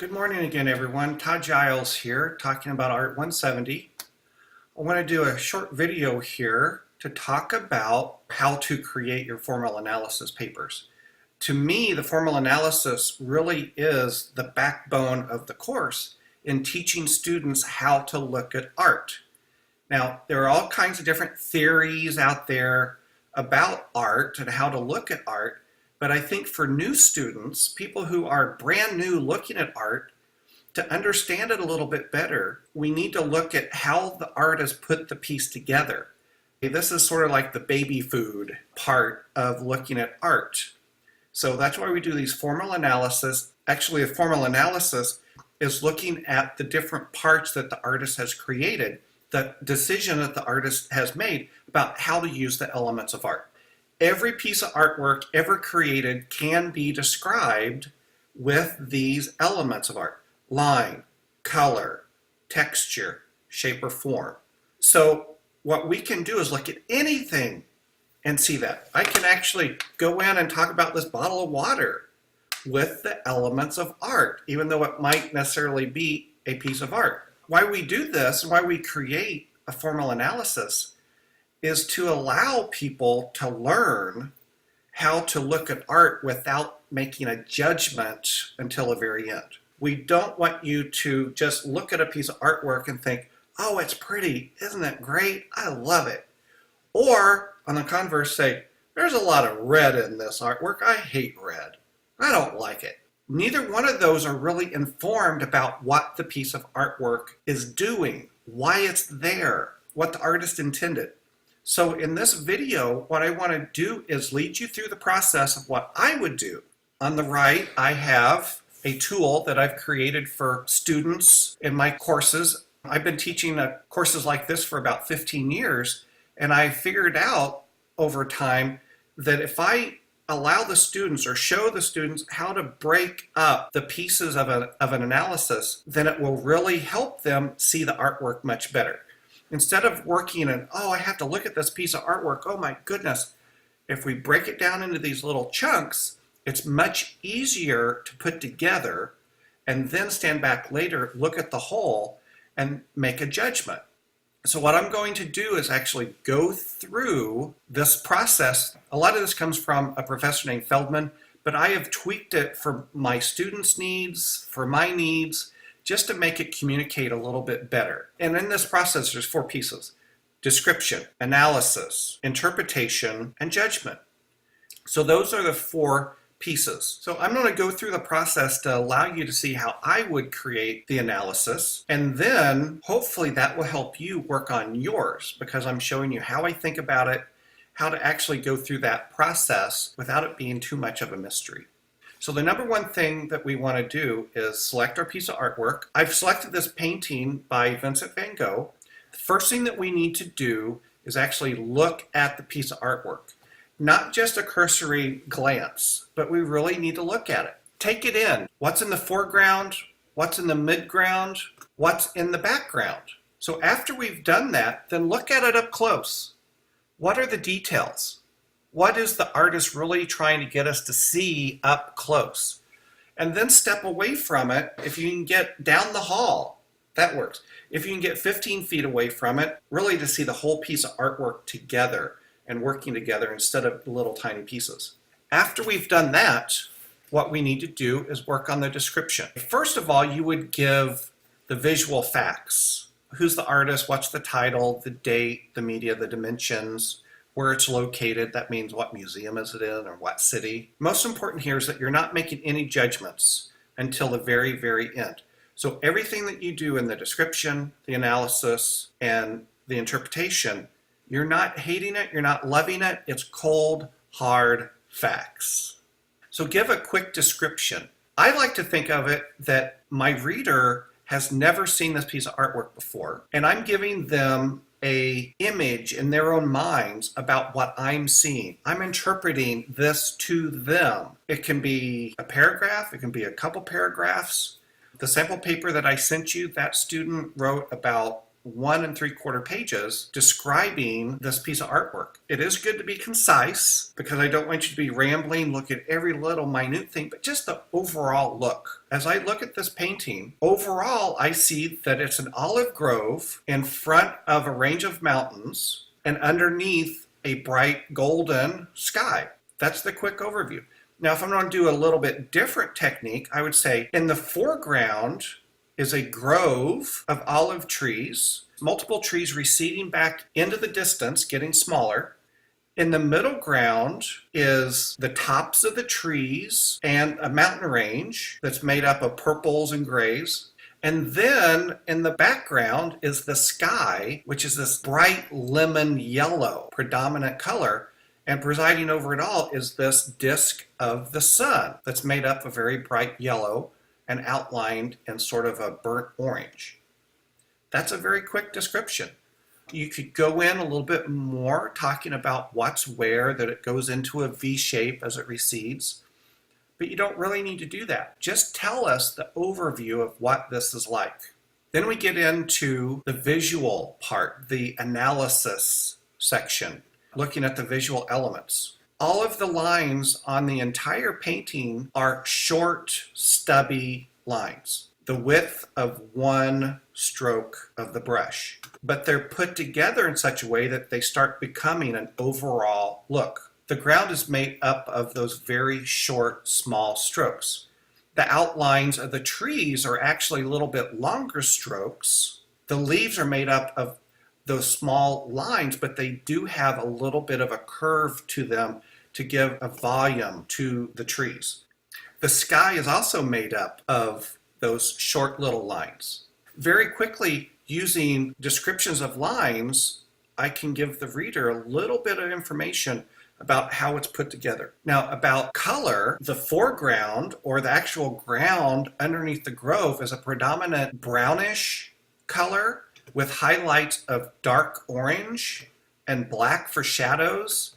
Good morning again, everyone. Todd Giles here, talking about Art 170. I want to do a short video here to talk about how to create your formal analysis papers. To me, the formal analysis really is the backbone of the course in teaching students how to look at art. Now, there are all kinds of different theories out there about art and how to look at art. But I think for new students, people who are brand new looking at art, to understand it a little bit better, we need to look at how the artist put the piece together. This is sort of like the baby food part of looking at art. So that's why we do these formal analysis. Actually, a formal analysis is looking at the different parts that the artist has created, the decision that the artist has made about how to use the elements of art. Every piece of artwork ever created can be described with these elements of art: line, color, texture, shape, or form. So what we can do is look at anything and see that. I can actually go in and talk about this bottle of water with the elements of art, even though it might necessarily be a piece of art. Why we do this and why we create a formal analysis is to allow people to learn how to look at art without making a judgment until the very end. We don't want you to just look at a piece of artwork and think, oh, it's pretty, isn't it great? I love it. Or, on the converse, say, there's a lot of red in this artwork. I hate red. I don't like it. Neither one of those are really informed about what the piece of artwork is doing, why it's there, what the artist intended. So in this video, what I want to do is lead you through the process of what I would do. On the right, I have a tool that I've created for students in my courses. I've been teaching courses like this for about 15 years, and I figured out over time that if I allow the students or show the students how to break up the pieces of an analysis, then it will really help them see the artwork much better. Instead of working and, oh, I have to look at this piece of artwork, oh my goodness. If we break it down into these little chunks, it's much easier to put together and then stand back later, look at the whole, and make a judgment. So what I'm going to do is actually go through this process. A lot of this comes from a professor named Feldman, but I have tweaked it for my students' needs, for my needs, just to make it communicate a little bit better. And in this process, there's 4 pieces: description, analysis, interpretation, and judgment. So those are the 4 pieces. So I'm going to go through the process to allow you to see how I would create the analysis. And then hopefully that will help you work on yours, because I'm showing you how I think about it, how to actually go through that process without it being too much of a mystery. So the number one thing that we want to do is select our piece of artwork. I've selected this painting by Vincent van Gogh. The first thing that we need to do is actually look at the piece of artwork. Not just a cursory glance, but we really need to look at it. Take it in. What's in the foreground? What's in the midground? What's in the background? So after we've done that, then look at it up close. What are the details? What is the artist really trying to get us to see up close? And then step away from it. If you can get down the hall, that works. If you can get 15 feet away from it, really to see the whole piece of artwork together and working together instead of little tiny pieces. After we've done that, what we need to do is work on the description. First of all, you would give the visual facts. Who's the artist? What's the title? The date, the media, the dimensions, where it's located. That means what museum is it in or what city. Most important here is that you're not making any judgments until the very, very end. So everything that you do in the description, the analysis, and the interpretation, you're not hating it, you're not loving it. It's cold, hard facts. So give a quick description. I like to think of it that my reader has never seen this piece of artwork before, and I'm giving them an image in their own minds about what I'm seeing. I'm interpreting this to them. It can be a paragraph, it can be a couple paragraphs. The sample paper that I sent you, that student wrote about 1 3/4 pages describing this piece of artwork. It is good to be concise because I don't want you to be rambling, look at every little minute thing, but just the overall look. As I look at this painting, overall I see that it's an olive grove in front of a range of mountains and underneath a bright golden sky. That's the quick overview. Now, if I'm going to do a little bit different technique, I would say in the foreground is a grove of olive trees, multiple trees receding back into the distance, getting smaller. In the middle ground is the tops of the trees and a mountain range that's made up of purples and grays. And then in the background is the sky, which is this bright lemon yellow predominant color. And presiding over it all is this disk of the sun that's made up of very bright yellow and outlined in sort of a burnt orange. That's a very quick description. You could go in a little bit more talking about what's where, that it goes into a V shape as it recedes. But you don't really need to do that. Just tell us the overview of what this is like. Then we get into the visual part, the analysis section, looking at the visual elements. All of the lines on the entire painting are short, stubby lines, the width of one stroke of the brush. But they're put together in such a way that they start becoming an overall look. The ground is made up of those very short, small strokes. The outlines of the trees are actually a little bit longer strokes. The leaves are made up of those small lines, but they do have a little bit of a curve to them to give a volume to the trees. The sky is also made up of those short little lines. Very quickly, using descriptions of lines, I can give the reader a little bit of information about how it's put together. Now, about color, the foreground or the actual ground underneath the grove is a predominant brownish color with highlights of dark orange and black for shadows.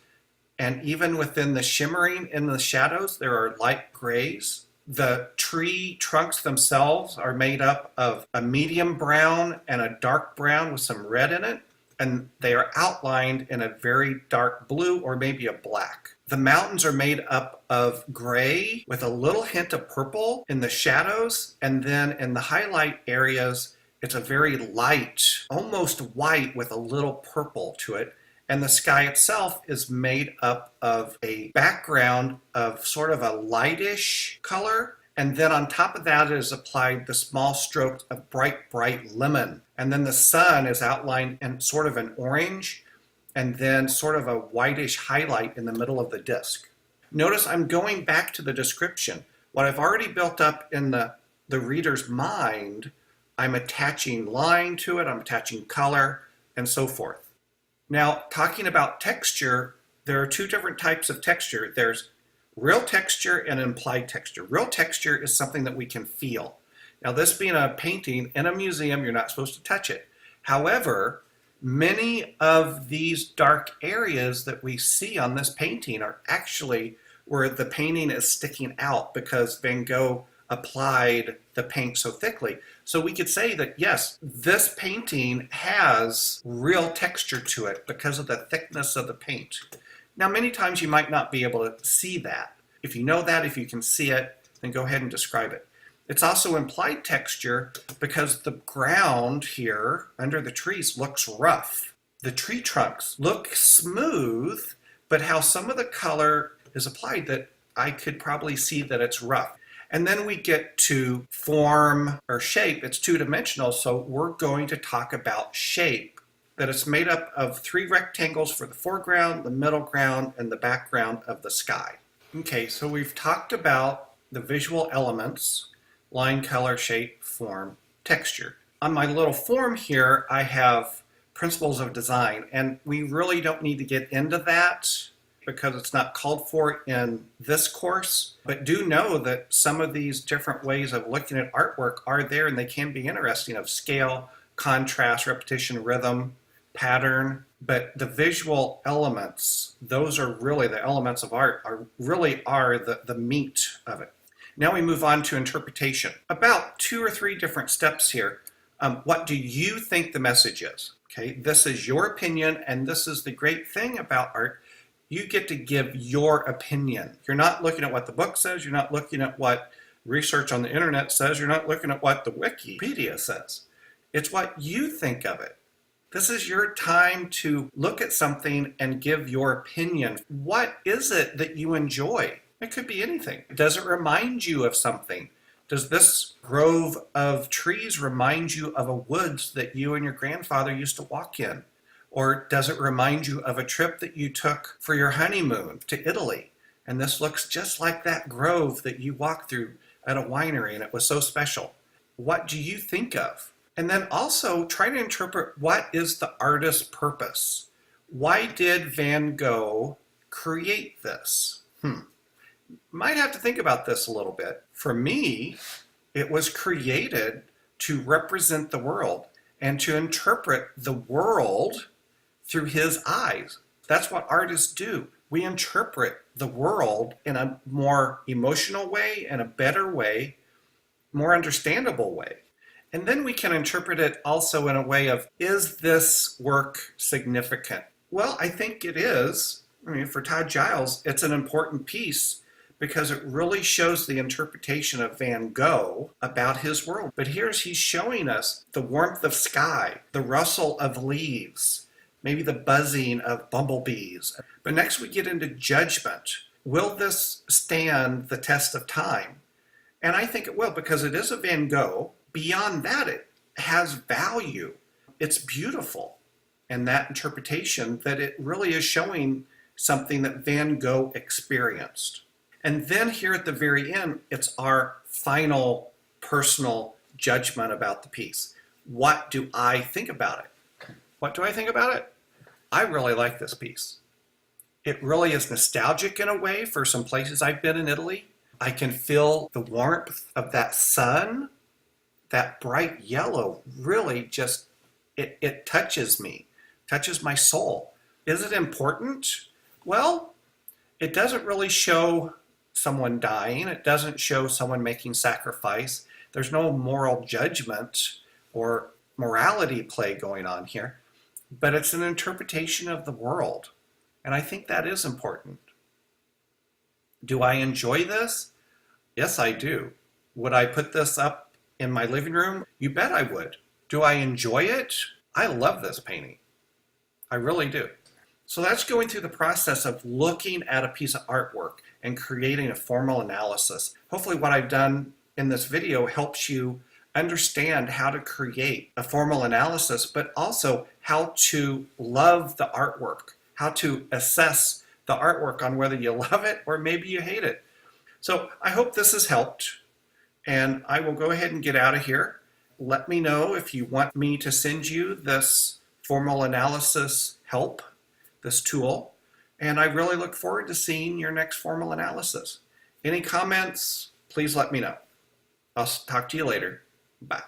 And even within the shimmering in the shadows, there are light grays. The tree trunks themselves are made up of a medium brown and a dark brown with some red in it. And they are outlined in a very dark blue or maybe a black. The mountains are made up of gray with a little hint of purple in the shadows. And then in the highlight areas, it's a very light, almost white with a little purple to it. And the sky itself is made up of a background of sort of a lightish color. And then on top of that is applied the small strokes of bright, bright lemon. And then the sun is outlined in sort of an orange and then sort of a whitish highlight in the middle of the disc. Notice I'm going back to the description. What I've already built up in the reader's mind, I'm attaching line to it, I'm attaching color, and so forth. Now, talking about texture, there are two different types of texture. There's real texture and implied texture. Real texture is something that we can feel. Now, this being a painting in a museum, you're not supposed to touch it. However, many of these dark areas that we see on this painting are actually where the painting is sticking out because Van Gogh applied the paint so thickly. So we could say that, yes, this painting has real texture to it because of the thickness of the paint. Now, many times you might not be able to see that. If you know that, if you can see it, then go ahead and describe it. It's also implied texture because the ground here under the trees looks rough. The tree trunks look smooth, but how some of the color is applied that I could probably see that it's rough. And then we get to form or shape. It's two-dimensional, so we're going to talk about shape. That it's made up of 3 rectangles for the foreground, the middle ground, and the background of the sky. Okay, so we've talked about the visual elements, line, color, shape, form, texture. On my little form here, I have principles of design, and we really don't need to get into that because it's not called for in this course, but do know that some of these different ways of looking at artwork are there and they can be interesting, of scale, contrast, repetition, rhythm, pattern. But the visual elements, those are really the elements of art, are the meat of it. Now we move on to interpretation. About 2 or 3 different steps here. What do you think the message is? Okay, this is your opinion, and this is the great thing about art. You get to give your opinion. You're not looking at what the book says. You're not looking at what research on the internet says. You're not looking at what the Wikipedia says. It's what you think of it. This is your time to look at something and give your opinion. What is it that you enjoy? It could be anything. Does it remind you of something? Does this grove of trees remind you of a woods that you and your grandfather used to walk in? Or does it remind you of a trip that you took for your honeymoon to Italy? And this looks just like that grove that you walked through at a winery and it was so special. What do you think of? And then also try to interpret, what is the artist's purpose? Why did Van Gogh create this? Might have to think about this a little bit. For me, it was created to represent the world and to interpret the world through his eyes. That's what artists do. We interpret the world in a more emotional way, in a better way, more understandable way. And then we can interpret it also in a way of, is this work significant? Well, I think it is. I mean, for Todd Giles, it's an important piece because it really shows the interpretation of Van Gogh about his world. But here's, he's showing us the warmth of sky, the rustle of leaves, maybe the buzzing of bumblebees. But next we get into judgment. Will this stand the test of time? And I think it will, because it is a Van Gogh. Beyond that, it has value. It's beautiful. And that interpretation, that it really is showing something that Van Gogh experienced. And then here at the very end, it's our final personal judgment about the piece. What do I think about it? What do I think about it? I really like this piece. It really is nostalgic in a way for some places I've been in Italy. I can feel the warmth of that sun, that bright yellow, really just, it touches me, touches my soul. Is it important? Well, it doesn't really show someone dying. It doesn't show someone making sacrifice. There's no moral judgment or morality play going on here, but it's an interpretation of the world. And I think that is important. Do I enjoy this? Yes, I do. Would I put this up in my living room? You bet I would. Do I enjoy it? I love this painting. I really do. So that's going through the process of looking at a piece of artwork and creating a formal analysis. Hopefully what I've done in this video helps you understand how to create a formal analysis, but also how to love the artwork, how to assess the artwork on whether you love it or maybe you hate it. So I hope this has helped, and I will go ahead and get out of here. Let me know if you want me to send you this formal analysis help, this tool, and I really look forward to seeing your next formal analysis. Any comments, please let me know. I'll talk to you later. Bye.